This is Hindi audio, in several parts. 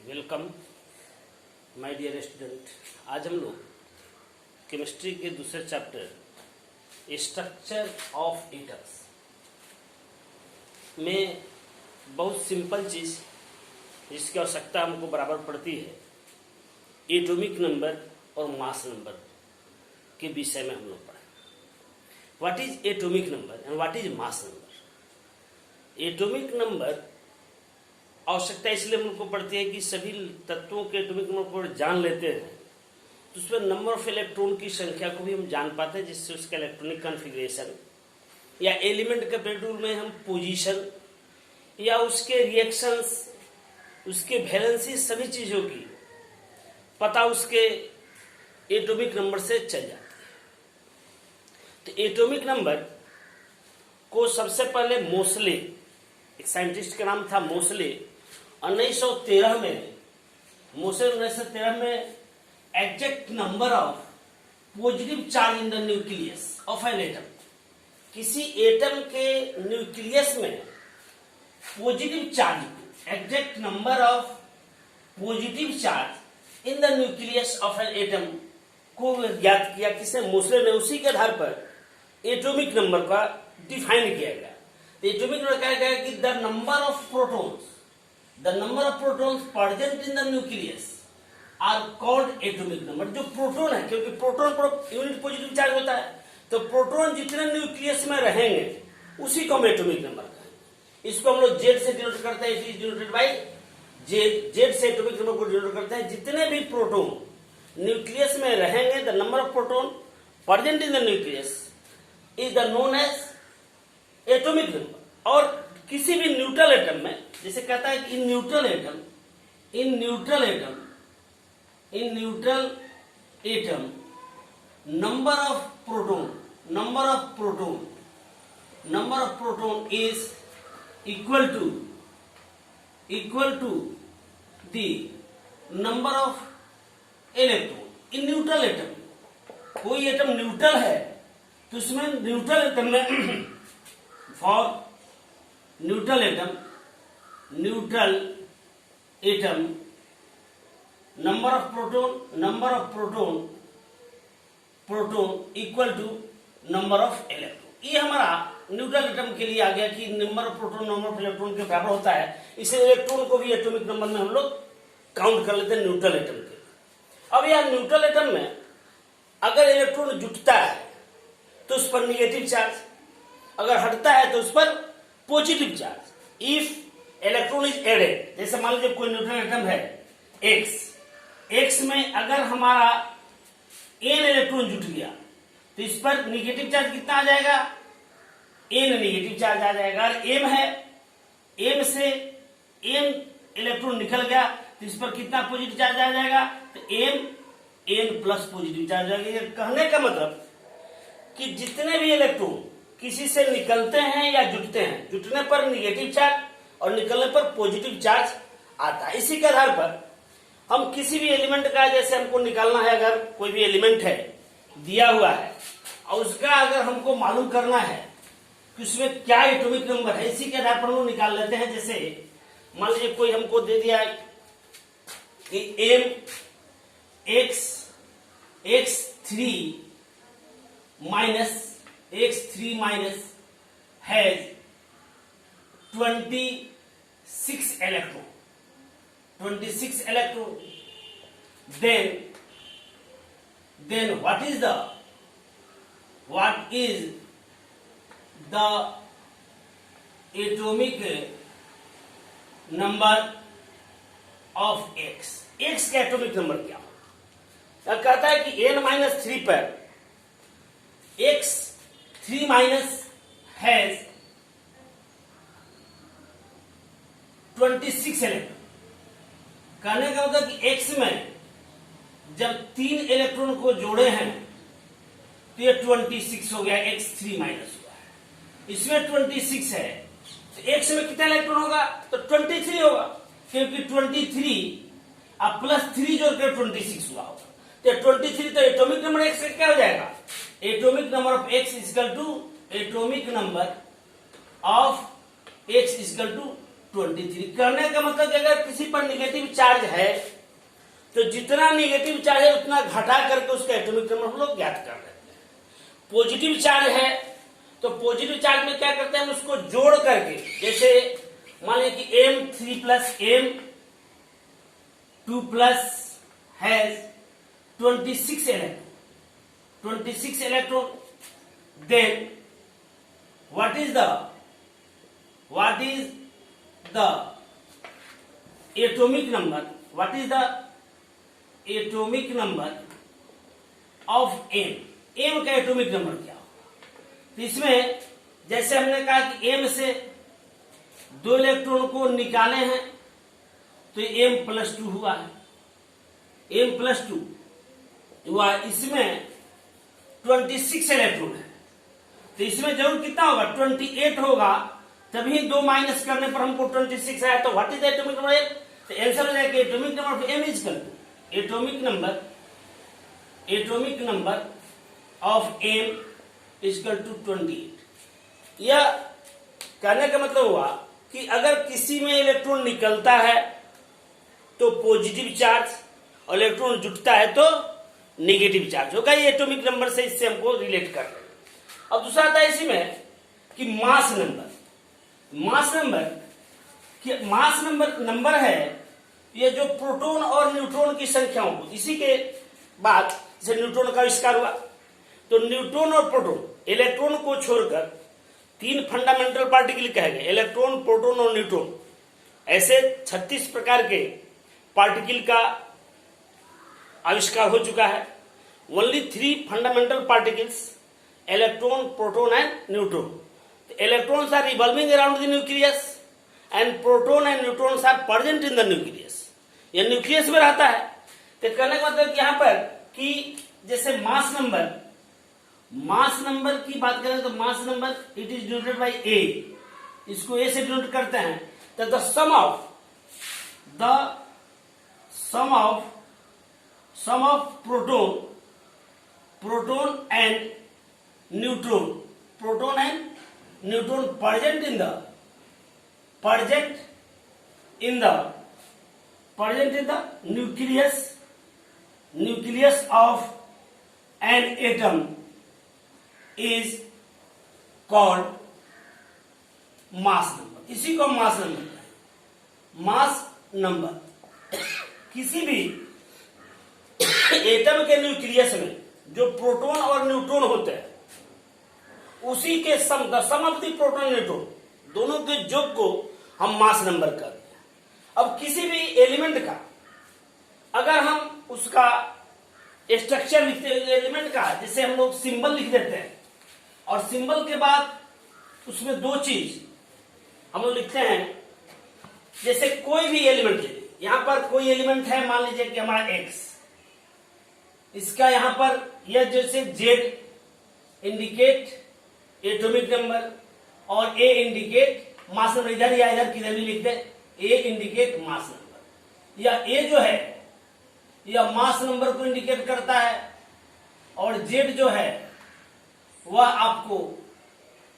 Welcome my dear student. आज हम लोग केमिस्ट्री के दूसरे चैप्टर स्ट्रक्चर ऑफ एटम्स में बहुत सिंपल चीज जिसकी आवश्यकता हमको बराबर पड़ती है, एटॉमिक नंबर और मास नंबर के विषय में हम लोग पढ़े। What is atomic number and what is mass number. Atomic number आवश्यकता इसलिए हम लोग को पड़ती है कि सभी तत्वों के एटॉमिक नंबर को जान लेते हैं तो उसमें नंबर ऑफ इलेक्ट्रॉन की संख्या को भी हम जान पाते हैं, जिससे उसका इलेक्ट्रॉनिक कॉन्फ़िगरेशन या एलिमेंट के पेरियोड में हम पोजीशन या उसके रिएक्शंस, उसके वैलेंसी, सभी चीजों की पता उसके एटॉमिक नंबर से चल जाती है। तो एटॉमिक नंबर को सबसे पहले मोसले, एक साइंटिस्ट का नाम था मोसले, 1913 में मोसले 1913 में exact number of positive charge in the nucleus of an atom, किसी एटम के न्यूक्लियस में positive charge, exact number of positive charge in the nucleus of an atom को ज्ञात किया किसने? मोसले ने। उसी के आधार पर एटॉमिक नंबर का डिफाइन किया गया। एटॉमिक नंबर कहा गया कि the number of protons present in the nucleus are called atomic number. जो प्रोटॉन है, क्योंकि proton per unit positive charge होता है, तो प्रोटॉन जितने न्यूक्लियस में रहेंगे उसी को हम एटॉमिक नंबर कहेंगे। इसको हम लोग जेड से डिनोट करते हैं, it is denoted by Z. Z से एटॉमिक नंबर को डिनोट करते हैं। जितने भी प्रोटॉन न्यूक्लियस में रहेंगे, the number of protons present in the nucleus is the known as atomic number. और किसी भी न्यूट्रल एटम में, जैसे कहता है कि in neutral atom number of proton is equal to the number of electron. In neutral atom, कोई एटम न्यूट्रल है तो उसमें न्यूट्रल एटम में for neutral atom number of proton equal to number of electron. ये हमारा न्यूट्रल एटम के लिए आ गया कि number of proton number of electron के बराबर होता है। इसे इलेक्ट्रॉन को भी एटॉमिक नंबर में हम लोग काउंट कर लेते हैं न्यूट्रल एटम के। अब यह न्यूट्रल एटम में अगर इलेक्ट्रॉन जुटता है तो उस पर निगेटिव चार्ज, अगर हटता है तो उस पर positive charge. If electron is added, जैसे मान लीजिए कोई न्यूट्रल एटम है एक्स में अगर हमारा एन इलेक्ट्रॉन जुट गया तो इस पर निगेटिव चार्ज कितना आ जाएगा? एन निगेटिव चार्ज आ जाएगा। और एम है, एम से एन इलेक्ट्रॉन निकल गया तो इस पर कितना पॉजिटिव चार्ज आ जाएगा? तो एन प्लस पॉजिटिव चार्ज आ जाएगा। कहने का मतलब कि जितने भी इलेक्ट्रॉन किसी से निकलते हैं या जुटते हैं, जुटने पर निगेटिव चार्ज और निकलने पर पॉजिटिव चार्ज आता है। इसी के आधार पर हम किसी भी एलिमेंट का, जैसे हमको निकालना है, अगर कोई भी एलिमेंट है दिया हुआ है और उसका अगर हमको मालूम करना है कि उसमें क्या एटॉमिक नंबर है, इसी के आधार पर हम लोग निकाल लेते हैं। जैसे मान लीजिए कोई हमको दे दिया कि M x3 minus has 26 electron, then what is the atomic number of x? x का एटॉमिक नंबर क्या हो? कहता है कि n-3 पर x3 माइनस हैज 26 इलेक्ट्रॉन। कहने का मतलब कि x में जब 3 इलेक्ट्रॉन को जोड़े हैं तो ये 26 हो गया, x3 माइनस हुआ है। इसमें 26 है तो x में कितना इलेक्ट्रॉन होगा? तो 23 होगा, क्योंकि 23 अब प्लस 3 जोड़कर 26 हुआ होगा। तो 23 तो एटॉमिक नंबर x का क्या हो जाएगा? Atomic number of x equal to atomic number of x equal to 23। कहने का मतलब कि अगर किसी पर निगेटिव चार्ज है तो जितना निगेटिव चार्ज है उतना घटा करके उसका एटॉमिक नंबर हम लोग ज्ञात कर लेते हैं। पॉजिटिव चार्ज है तो पॉजिटिव चार्ज में क्या करते हैं हम उसको जोड़ करके, जैसे मान लीजिए कि M3 plus M2 plus has 26 electron, then what is the atomic number, what is the atomic number of M? M का एटॉमिक नंबर क्या होगा? तो इसमें जैसे हमने कहा कि M से 2 इलेक्ट्रॉन को निकाले हैं तो M+2 हुआ है, M+2 हुआ, इसमें 26 इलेक्ट्रॉन है तो इसमें जरूर कितना होगा 28 होगा, तभी 2 माइनस करने पर हमको 26 आया। तो what is the atomic number M? तो आंसर हो जाएगा atomic number of M is equal to atomic number of M is equal to 28। यह कहने का मतलब हुआ कि अगर किसी में इलेक्ट्रॉन निकलता है तो पॉजिटिव चार्ज और इलेक्ट्रॉन जुटता है तो नेगेटिव चार्ज होगा। ये एटॉमिक नंबर से इससे हमको रिलेट कर रहे हैं। अब दूसरा आता है इसी में कि मास नंबर है ये जो प्रोटॉन और न्यूट्रॉन की संख्याओं को, इसी के बाद जैसे न्यूट्रॉन का आविष्कार हुआ तो न्यूट्रॉन और प्रोटॉन, इलेक्ट्रॉन को छोड़कर 3 फंडामेंटल पार्टिकल कहे गए, इलेक्ट्रॉन, प्रोटॉन और न्यूट्रॉन। ऐसे 36 प्रकार के पार्टिकल का आविष्कार हो चुका है। Only 3 fundamental particles, electron, proton and neutron. Electrons are revolving around the nucleus and proton and neutrons are present in the nucleus. यह न्यूक्लियस में रहता है। तो कहने का मतलब यहां पर कि जैसे मास नंबर की बात करें तो mass number it is denoted by A, इसको A से डिनोट करते हैं। तो the sum of proton and neutron present in the nucleus of an atom is called mass number। इसी को मास नंबर किसी भी एटम के न्यूक्लियस में जो प्रोटॉन और न्यूट्रॉन होते हैं उसी के सम ऑफ द प्रोटॉन न्यूट्रॉन दोनों के योग को हम मास नंबर कहते हैं। अब किसी भी एलिमेंट का अगर हम उसका स्ट्रक्चर लिखते हैं एलिमेंट का, जैसे हम लोग सिंबल लिख देते हैं और सिंबल के बाद उसमें 2 चीज हम लोग लिखते हैं। जैसे कोई भी एलिमेंट ले लीजिए, यहां पर कोई एलिमेंट है, मान लीजिए कि हमारा X, इसका यहां पर यह जैसे Z इंडिकेट एटॉमिक नंबर और A इंडिकेट मास नंबर, इधर या इधर किधर भी लिख दे, A इंडिकेट मास नंबर। या A जो है यह मास नंबर को इंडिकेट करता है और Z जो है वह आपको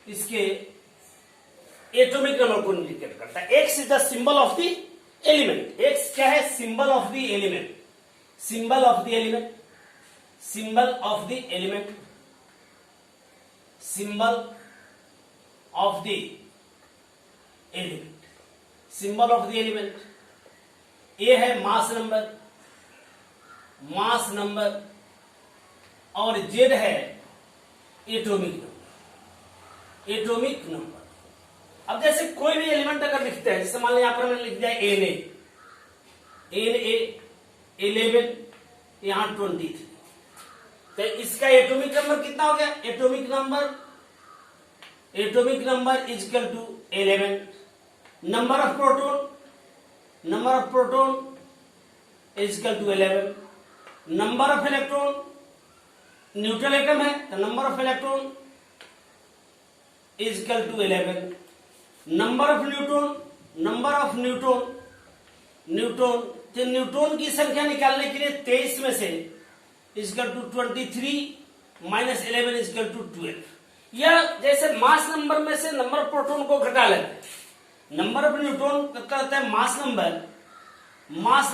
इसके एटॉमिक नंबर को इंडिकेट करता है। X is the symbol of the element. X क्या है? Symbol of the element. Symbol of the element, symbol of the element, symbol of the element, symbol of the element. A है मास नंबर और जेड है एटॉमिक नंबर। अब जैसे कोई भी एलिमेंट अगर लिखते हैं, जैसे मान लीजिए यहां पर मैंने लिख दिया Na 11, यहां 23, तो इसका एटॉमिक नंबर कितना हो गया? Atomic number is equal to 11। Number of proton is equal to 11। Number of electron, neutral atom है तो number of electron is equal to 11। Number of neutron की संख्या निकालने के लिए 23 में से is equal to 23 minus 11 is equal to 12। यह जैसे मास नंबर में से नंबर ऑफ प्रोटॉन को घटा लेते हैं नंबर ऑफ न्यूट्रॉन करता है mass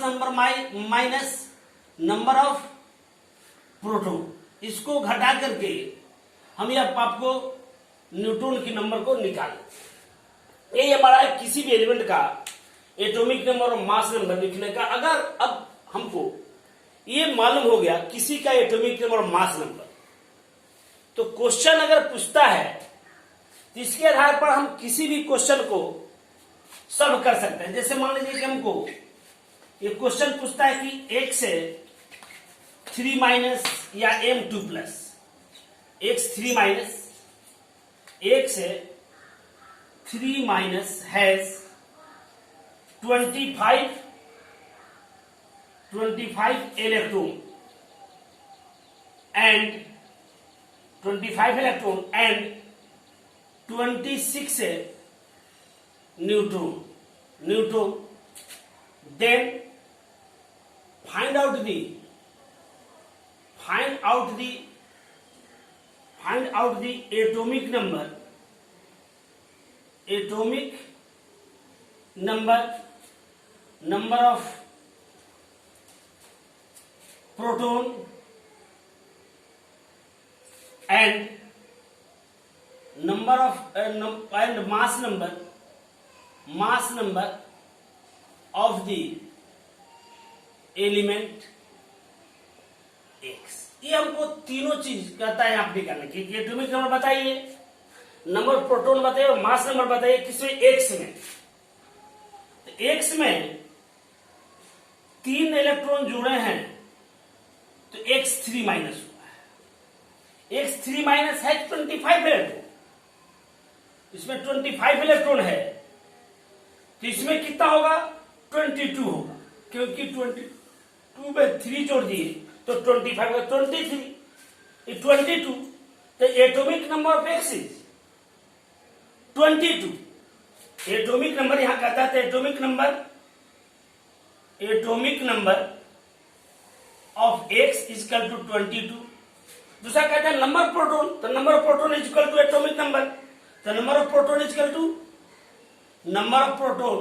number minus number of proton. इसको घटा करके हम यह आपको न्यूट्रॉन की नंबर को निकालें। ये हमारा किसी भी एलिमेंट का एटॉमिक नंबर और मास नंबर लिखने का। अगर अब हमको ये मालूम हो गया किसी का एटॉमिक नंबर और मास नंबर, तो क्वेश्चन अगर पूछता है तो इसके आधार पर हम किसी भी क्वेश्चन को सॉल्व कर सकते हैं। जैसे मान लीजिए कि हमको ये क्वेश्चन पूछता है कि x से 3 माइनस या m2 plus x 3 minus x से 3 minus has 25 electron and 25 electron and 26 neutron, then find out the atomic number of proton and number of and mass number of the element x। ये हमको तीनों चीज कहता है आप निकालने की। एटॉमिक नंबर बताइए, नंबर प्रोटॉन बताइए और मास नंबर बताइए। किसमें? x में। तो x में 3 इलेक्ट्रॉन जुड़े हैं तो x 3 माइनस हुआ है। x 3 माइनस है 25 इलेक्ट्रॉन, इसमें 25 इलेक्ट्रॉन है तो इसमें कितना होगा? 22 होगा, क्योंकि 22 में 3 जोड़ दिए तो 25 का 23 22। तो atomic number of X is 22। Atomic number यहां कहता था atomic number of X is equal to 22। दूसरा कहता है नंबर प्रोटॉन, तो number proton is equal to atomic number, तो number of proton is equal to number of proton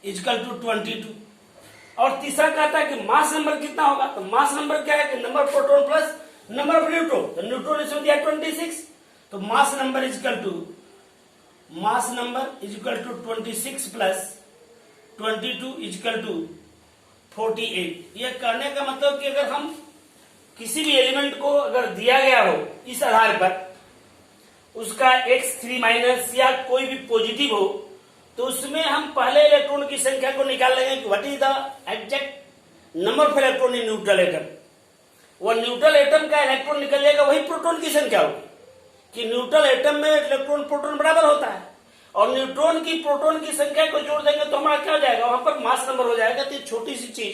is equal to 22। और तीसरा कहता है कि मास नंबर कितना होगा, तो मास नंबर क्या है कि number proton plus number of neutron, तो न्यूट्रॉन इसमें दिया 26, तो mass number is equal to 26 plus 22 is equal to 48। यह कहने का मतलब कि अगर हम किसी भी एलिमेंट को अगर दिया गया हो इस आधार पर उसका x 3 माइनस या कोई भी पॉजिटिव हो, तो उसमें हम पहले इलेक्ट्रॉन की संख्या को निकाल लेंगे कि what is the exact number of electron in neutral atom. वह न्यूट्रल एटम का इलेक्ट्रॉन निकल जाएगा, वही प्रोटॉन की संख्या होगी कि न्यूट्रल एटम में इलेक्ट्रॉन प्रोटॉन बराबर होता है, और न्यूट्रॉन की प्रोटॉन की संख्या को जोड़ देंगे तो हमारा क्या हो जाएगा? वहां पर मास नंबर हो जाएगा। तो छोटी सी चीज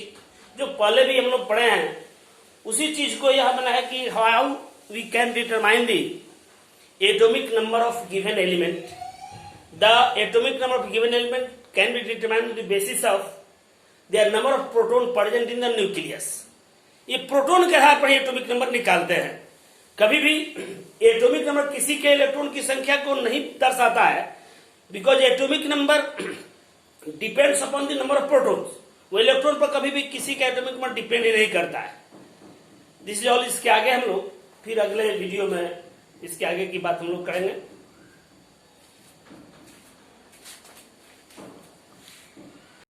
जो पहले भी हम लोग पढ़े हैं उसी चीज को यह बना है कि how we can determine the atomic number of given element. The atomic number of given element can be determined on the basis of their number of proton present in the nucleus. ये प्रोटॉन के आधार पर एटॉमिक नंबर निकालते हैं। कभी भी एटॉमिक नंबर किसी के इलेक्ट्रॉन की संख्या को नहीं दर्शाता है, because atomic number depends upon the number of protons. वो इलेक्ट्रॉन पर कभी भी किसी का एटॉमिक नंबर डिपेंड ही नहीं करता है। This is all. इसके आगे हम लोग फिर अगले वीडियो में इसके आगे की बात हम लोग करेंगे।